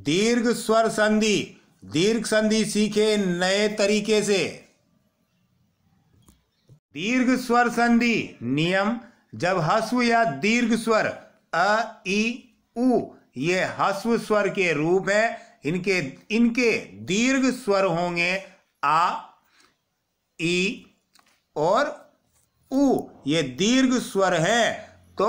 दीर्घ स्वर संधि, दीर्घ संधि सीखे नए तरीके से। दीर्घ स्वर संधि नियम, जब ह्रस्व या दीर्घ स्वर अ, ई, उ ये ह्रस्व स्वर के रूप हैं, इनके दीर्घ स्वर होंगे आ, ई और उ, ये दीर्घ स्वर है, तो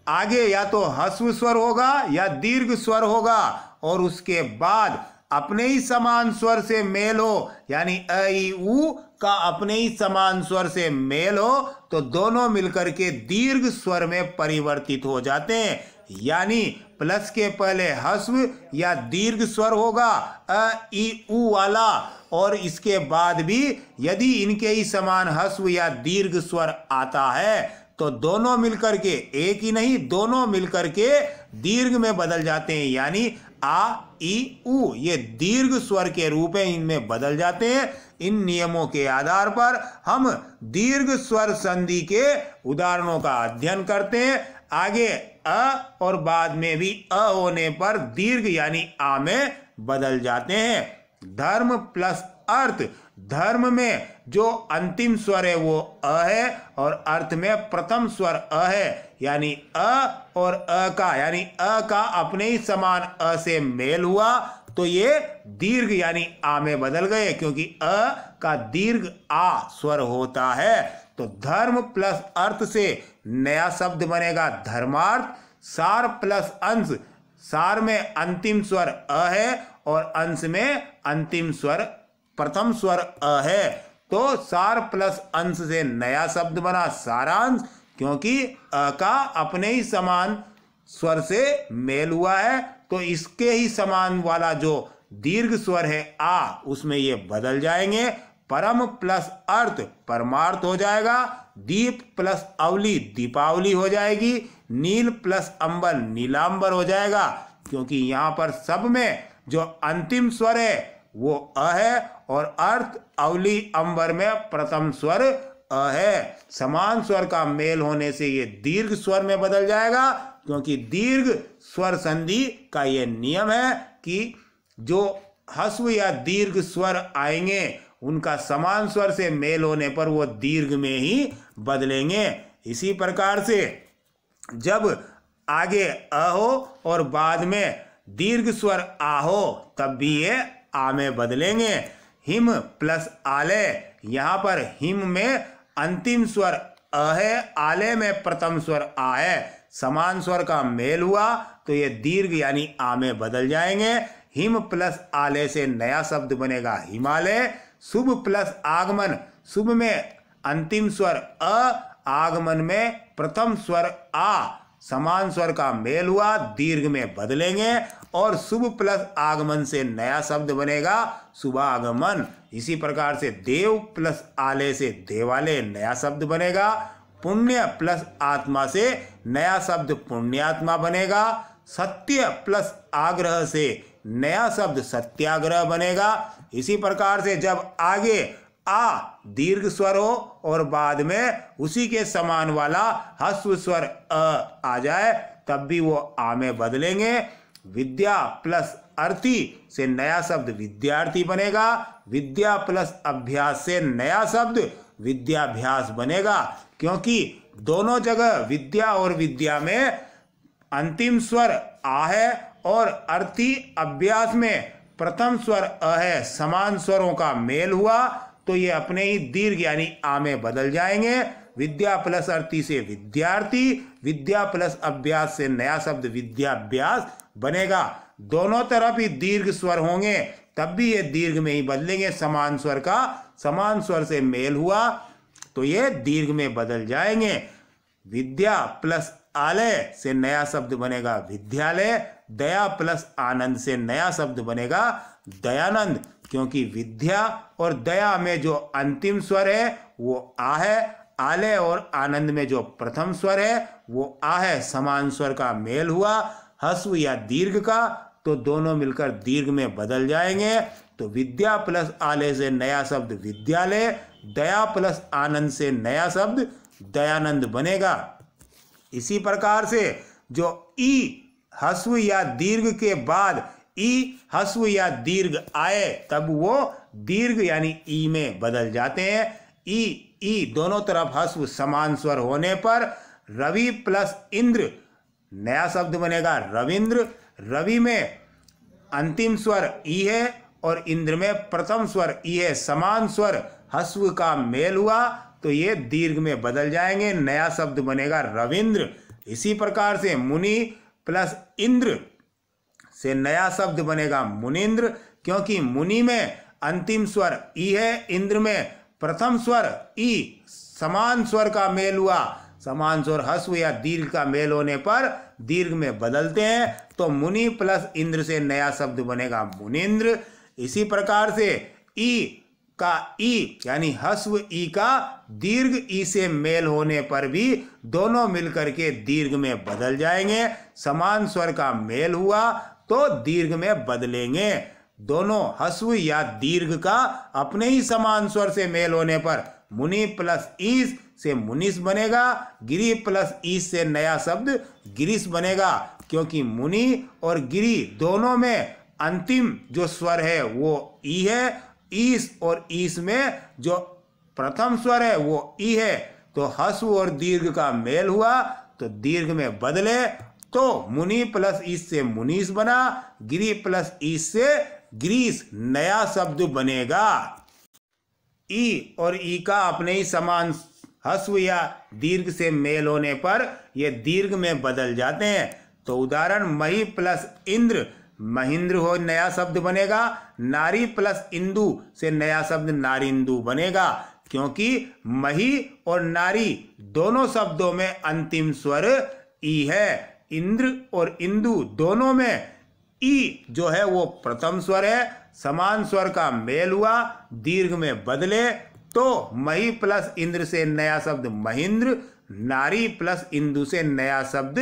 आगे या तो ह्रस्व स्वर होगा या दीर्घ स्वर होगा, और उसके बाद अपने ही समान स्वर से मेल हो, यानी अ, ई, उ का अपने ही समान स्वर से मेल हो, तो दोनों मिलकर के दीर्घ स्वर में परिवर्तित हो जाते हैं। यानी प्लस के पहले ह्रस्व या दीर्घ स्वर होगा अ, ई, उ वाला, और इसके बाद भी यदि इनके ही समान ह्रस्व या दीर्घ स्वर आता है तो दोनों मिलकर के, एक ही नहीं दोनों मिलकर के दीर्घ में बदल जाते हैं। यानी आ, ई, उ ये दीर्घ स्वर के रूप में इनमें बदल जाते हैं। इन नियमों के आधार पर हम दीर्घ स्वर संधि के उदाहरणों का अध्ययन करते हैं। आगे अ और बाद में भी अ होने पर दीर्घ यानी आ में बदल जाते हैं। धर्म प्लस अर्थ, धर्म में जो अंतिम स्वर है वो अ है और अर्थ में प्रथम स्वर अ है, यानी अ और अ का, यानी अ का अपने ही समान अ से मेल हुआ तो ये दीर्घ यानी आ में बदल गए, क्योंकि अ का दीर्घ आ स्वर होता है। तो धर्म प्लस अर्थ से नया शब्द बनेगा धर्मार्थ। सार प्लस अंश, सार में अंतिम स्वर अ है और अंश में अंतिम स्वर प्रथम स्वर अ है, तो सार प्लस अंश से नया शब्द बना सारांश, क्योंकि अ का अपने ही समान स्वर से मेल हुआ है, तो इसके ही समान वाला जो दीर्घ स्वर है आ, उसमें ये बदल जाएंगे। परम प्लस अर्थ परमार्थ हो जाएगा। दीप प्लस अवली दीपावली हो जाएगी। नील प्लस अंबर नीलांबर हो जाएगा, क्योंकि यहाँ पर सब में जो अंतिम स्वर है वो अ है और अर्थ अवली अंबर में प्रथम स्वर अ है। समान स्वर का मेल होने से ये दीर्घ स्वर में बदल जाएगा, क्योंकि दीर्घ स्वर संधि का ये नियम है कि जो ह्रस्व या दीर्घ स्वर आएंगे उनका समान स्वर से मेल होने पर वो दीर्घ में ही बदलेंगे। इसी प्रकार से जब आगे अ हो और बाद में दीर्घ स्वर आ हो तब भी ये आ में बदलेंगे। हिम प्लस आले, यहाँ पर हिम में अंतिम स्वर अ है, आले में प्रथम स्वर आ है, समान स्वर का मेल हुआ तो ये दीर्घ यानी आ में बदल जाएंगे। हिम प्लस आले से नया शब्द बनेगा हिमालय। शुभ प्लस आगमन, शुभ में अंतिम स्वर अ, आगमन में प्रथम स्वर आ, समान स्वर का मेल हुआ दीर्घ में बदलेंगे, और शुभ प्लस आगमन से नया शब्द बनेगा शुभागमन। इसी प्रकार से देव प्लस आले से देवालय नया शब्द बनेगा। पुण्य प्लस आत्मा से नया शब्द पुण्यात्मा बनेगा। सत्य प्लस आग्रह से नया शब्द सत्याग्रह बनेगा। इसी प्रकार से जब आगे आ दीर्घ स्वर हो और बाद में उसी के समान वाला ह्रस्व स्वर अ आ जाए तब भी वो आ में बदलेंगे। विद्या प्लस अर्थी से नया शब्द विद्यार्थी बनेगा। विद्या प्लस अभ्यास से नया शब्द विद्याभ्यास बनेगा, क्योंकि दोनों जगह विद्या और विद्या में अंतिम स्वर आ है और अर्थी अभ्यास में प्रथम स्वर अ है, समान स्वरों का मेल हुआ तो ये अपने ही दीर्घ यानी आ में बदल जाएंगे। विद्या प्लस अर्थी से विद्यार्थी, विद्या प्लस अभ्यास से नया शब्द विद्याभ्यास बनेगा। दोनों तरफ ही दीर्घ स्वर होंगे तब भी ये दीर्घ में ही बदलेंगे। समान स्वर का समान स्वर से मेल हुआ तो ये दीर्घ में बदल जाएंगे। विद्या प्लस आलय से नया शब्द बनेगा विद्यालय। दया प्लस आनंद से नया शब्द बनेगा दयानंद, क्योंकि विद्या और दया में जो अंतिम स्वर है वो आ है, आलय और आनंद में जो प्रथम स्वर है वो आ है, समान स्वर का मेल हुआ ह्रस्व या दीर्घ का तो दोनों मिलकर दीर्घ में बदल जाएंगे। तो विद्या प्लस आलय से नया शब्द विद्यालय, दया प्लस आनंद से नया शब्द दयानंद बनेगा। इसी प्रकार से जो ई ह्रस्व या दीर्घ के बाद ई हस्व या दीर्घ आए तब वो दीर्घ यानी ई में बदल जाते हैं। ई दोनों तरफ हस्व समान स्वर होने पर रवि प्लस इंद्र नया शब्द बनेगा रविंद्र। रवि में अंतिम स्वर ई है और इंद्र में प्रथम स्वर ई है। समान स्वर हस्व का मेल हुआ तो ये दीर्घ में बदल जाएंगे, नया शब्द बनेगा रविंद्र। इसी प्रकार से मुनि प्लस इंद्र से नया शब्द बनेगा मुनिंद्र, क्योंकि मुनि में अंतिम स्वर ई है, इंद्र में प्रथम स्वर ई, समान स्वर का मेल हुआ। समान स्वर हस्व या दीर्घ का मेल होने पर दीर्घ में बदलते हैं, तो मुनि प्लस इंद्र से नया शब्द बनेगा मुनिंद्र। इसी प्रकार से ई का ई यानी हस्व ई का दीर्घ ई से मेल होने पर भी दोनों मिलकर के दीर्घ में बदल जाएंगे। समान स्वर का मेल हुआ तो दीर्घ में बदलेंगे। दोनों हस्व या दीर्घ का अपने ही समान स्वर से मेल होने पर मुनि प्लस ईस से मुनिस बनेगा, गिरी प्लस ईस से नया शब्द गिरीश बनेगा, क्योंकि मुनि और गिरी दोनों में अंतिम जो स्वर है वो ई है। ईस और ईस में जो प्रथम स्वर है वो ई है, तो हस्व और दीर्घ का मेल हुआ तो दीर्घ में बदले, तो मुनि प्लस ईस से मुनीस बना, गिरी प्लस ईस से गिरीश नया शब्द बनेगा। ई और ई का अपने ही समान हस्व या दीर्घ से मेल होने पर ये दीर्घ में बदल जाते हैं। तो उदाहरण मही प्लस इंद्र महिंद्र हो, नया शब्द बनेगा। नारी प्लस इंदु से नया शब्द नारिंदु बनेगा, क्योंकि मही और नारी दोनों शब्दों में अंतिम स्वर ई है। इंद्र और इंदु दोनों में ई जो है वो प्रथम स्वर है। समान स्वर का मेल हुआ, दीर्घ में बदले, तो मही प्लस इंद्र से नया शब्द महिंद्र, नारी प्लस इंदु से नया शब्द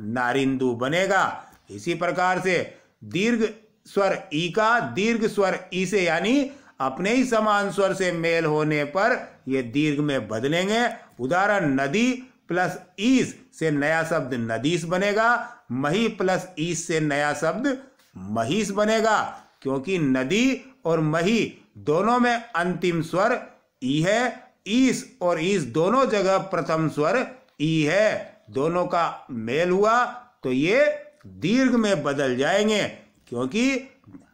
नारिंदु बनेगा। इसी प्रकार से दीर्घ स्वर ई का दीर्घ स्वर ई से यानी अपने ही समान स्वर से मेल होने पर ये दीर्घ में बदलेंगे। उदाहरण नदी प्लस ईस से नया शब्द नदीस बनेगा, मही प्लस ईस से नया शब्द महीस बनेगा, क्योंकि नदी और मही दोनों में अंतिम स्वर ई है। ईस और ईस दोनों जगह प्रथम स्वर ई है, दोनों का मेल हुआ तो ये दीर्घ में बदल जाएंगे, क्योंकि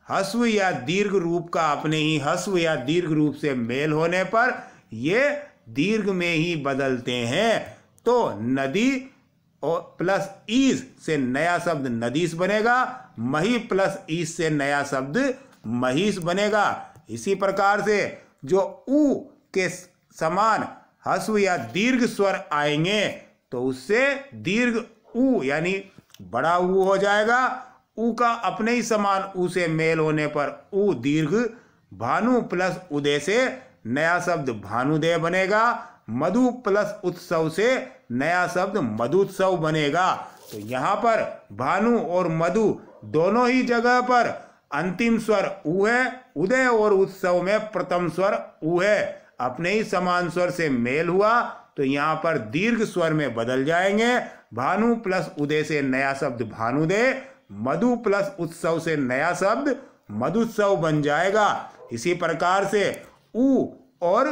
हस्व या दीर्घ रूप का अपने ही हस्व या दीर्घ रूप से मेल होने पर ये दीर्घ में ही बदलते हैं। तो नदी और प्लस ईस से नया शब्द नदीस बनेगा, मही प्लस ईस से नया शब्द महीस बनेगा। इसी प्रकार से जो ऊ के समान हस्व या दीर्घ स्वर आएंगे तो उससे दीर्घ ऊ यानी बड़ा ऊ हो जाएगा। ऊ का अपने ही समान ऊ से मेल होने पर ऊ दीर्घ। भानु प्लस उदय से नया शब्द भानुदय बनेगा। मधु प्लस उत्सव से नया शब्द मधुत्सव बनेगा। तो यहाँ पर भानु और मधु दोनों ही जगह पर अंतिम स्वर ऊ है। उदय और उत्सव में प्रथम स्वर ऊ है, अपने ही समान स्वर से मेल हुआ तो यहाँ पर दीर्घ स्वर में बदल जाएंगे। भानु प्लस उदय से नया शब्द भानुदय, मधु प्लस उत्सव से नया शब्द मधुत्सव बन जाएगा। इसी प्रकार से ऊ और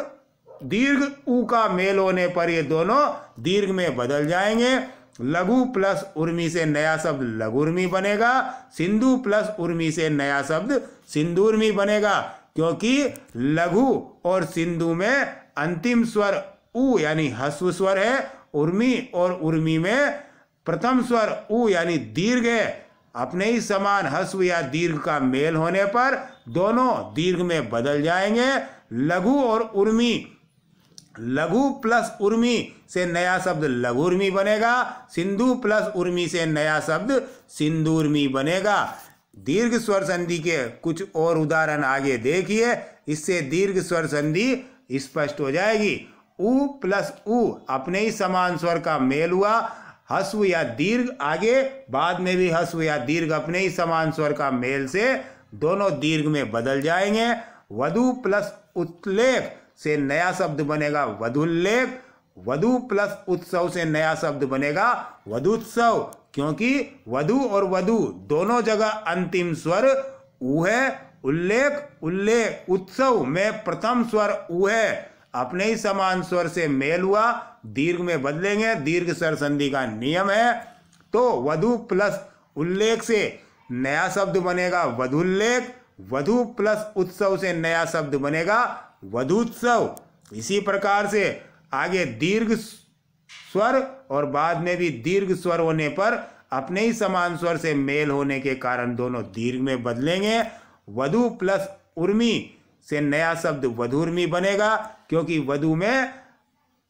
दीर्घ ऊ का मेल होने पर ये दोनों दीर्घ में बदल जाएंगे। लघु प्लस उर्मी से नया शब्द लघुर्मी बनेगा। सिंधु प्लस उर्मी से नया शब्द सिंदूर्मी बनेगा, क्योंकि लघु और सिंधु में अंतिम स्वर ऊ यानी हस्व स्वर है। उर्मी और उर्मी में प्रथम स्वर ऊ यानी दीर्घ है। अपने ही समान हस्व या दीर्घ का मेल होने पर दोनों दीर्घ में बदल जाएंगे। लघु और उर्मी, लघु प्लस उर्मी से नया शब्द लघुर्मी बनेगा। सिंधु प्लस उर्मी से नया शब्द सिंदूर्मी बनेगा। दीर्घ स्वर संधि के कुछ और उदाहरण आगे देखिए, इससे दीर्घ स्वर संधि स्पष्ट हो जाएगी। ऊ प्लस ऊ अपने ही समान स्वर का मेल हुआ। हस्व या दीर्घ आगे बाद में भी हस्व या दीर्घ अपने ही समान स्वर का मेल से दोनों दीर्घ में बदल जाएंगे। वधु प्लस उत्लेख से नया शब्द बनेगा वधुल्लेख। वधु प्लस उत्सव से नया शब्द बनेगा वधुत्सव, क्योंकि वधु और वधु दोनों जगह अंतिम स्वर उ है। उल्लेख उल्लेख उत्सव में प्रथम स्वर उ है, अपने ही समान स्वर से मेल हुआ, दीर्घ में बदलेंगे, दीर्घ स्वर संधि का नियम है। तो वधु प्लस उल्लेख से नया शब्द बनेगा वधुल्लेख, वधु प्लस उत्सव से नया शब्द बनेगा वधुत्सव। इसी प्रकार से आगे दीर्घ स्वर और बाद में भी दीर्घ स्वर होने पर अपने ही समान स्वर से मेल होने के कारण दोनों दीर्घ में बदलेंगे। वधु प्लस उर्मी से नया शब्द वधुर्मी बनेगा, क्योंकि वधु में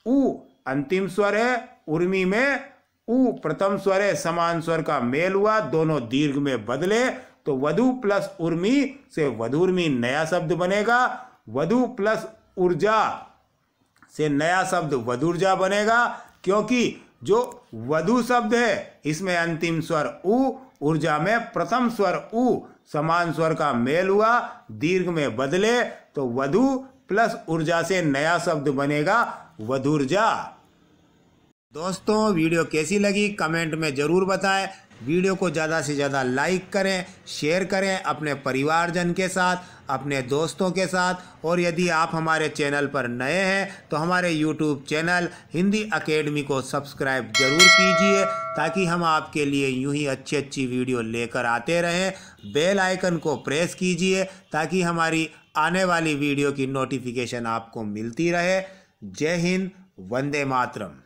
उ अंतिम स्वर है, उर्मी में उ प्रथम स्वर है, समान स्वर का मेल हुआ, दोनों दीर्घ में बदले तो वधु प्लस उर्मी से वधुर्मी नया शब्द बनेगा। वधु प्लस ऊर्जा से नया शब्द वधुर्जा बनेगा, क्योंकि जो वधु शब्द है इसमें अंतिम स्वर उ, ऊर्जा में प्रथम स्वर उ, समान स्वर का मेल हुआ, दीर्घ में बदले तो वधु प्लस ऊर्जा से नया शब्द बनेगा वधुर्जा। दोस्तों वीडियो कैसी लगी कमेंट में ज़रूर बताएं। वीडियो को ज़्यादा से ज़्यादा लाइक करें, शेयर करें अपने परिवारजन के साथ, अपने दोस्तों के साथ। और यदि आप हमारे चैनल पर नए हैं तो हमारे यूट्यूब चैनल हिंदी एकेडमी को सब्सक्राइब ज़रूर कीजिए, ताकि हम आपके लिए यूं ही अच्छी अच्छी वीडियो लेकर आते रहें। बेल आइकन को प्रेस कीजिए ताकि हमारी आने वाली वीडियो की नोटिफिकेशन आपको मिलती रहे। जय हिंद, वंदे मातरम।